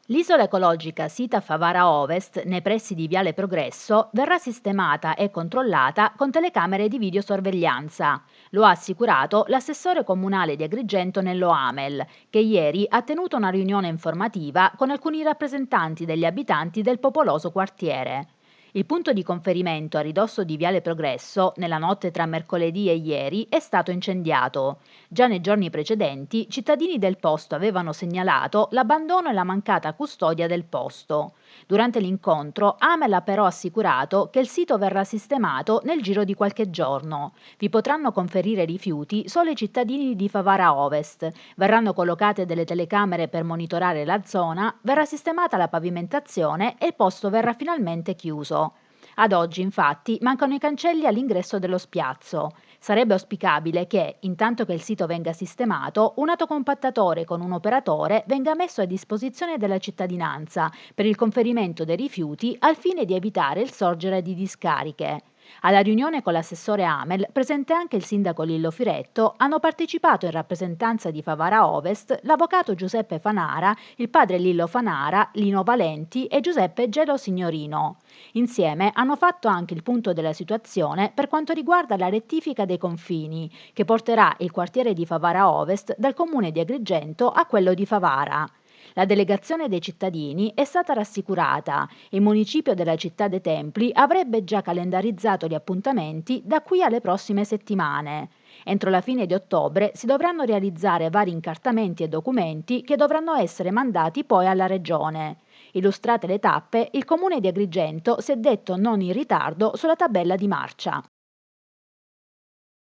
L'isola ecologica sita a Favara Ovest, nei pressi di Viale Progresso, verrà sistemata e controllata con telecamere di videosorveglianza. Lo ha assicurato l'assessore comunale di Agrigento Nello Amel, che ieri ha tenuto una riunione informativa con alcuni rappresentanti degli abitanti del popoloso quartiere. Il punto di conferimento a ridosso di Viale Progresso, nella notte tra mercoledì e ieri, è stato incendiato. Già nei giorni precedenti, cittadini del posto avevano segnalato l'abbandono e la mancata custodia del posto. Durante l'incontro, Amel ha però assicurato che il sito verrà sistemato nel giro di qualche giorno. Vi potranno conferire rifiuti solo i cittadini di Favara Ovest. Verranno collocate delle telecamere per monitorare la zona, verrà sistemata la pavimentazione e il posto verrà finalmente chiuso. Ad oggi, infatti, mancano i cancelli all'ingresso dello spiazzo. Sarebbe auspicabile che, intanto che il sito venga sistemato, un autocompattatore con un operatore venga messo a disposizione della cittadinanza per il conferimento dei rifiuti al fine di evitare il sorgere di discariche. Alla riunione con l'assessore Amel, presente anche il sindaco Lillo Firetto, hanno partecipato in rappresentanza di Favara Ovest l'avvocato Giuseppe Fanara, il padre Lillo Fanara, Lino Valenti e Giuseppe Gelo Signorino. Insieme hanno fatto anche il punto della situazione per quanto riguarda la rettifica dei confini, che porterà il quartiere di Favara Ovest dal comune di Agrigento a quello di Favara. La delegazione dei cittadini è stata rassicurata e il municipio della città dei Templi avrebbe già calendarizzato gli appuntamenti da qui alle prossime settimane. Entro la fine di ottobre si dovranno realizzare vari incartamenti e documenti che dovranno essere mandati poi alla Regione. Illustrate le tappe, il comune di Agrigento si è detto non in ritardo sulla tabella di marcia.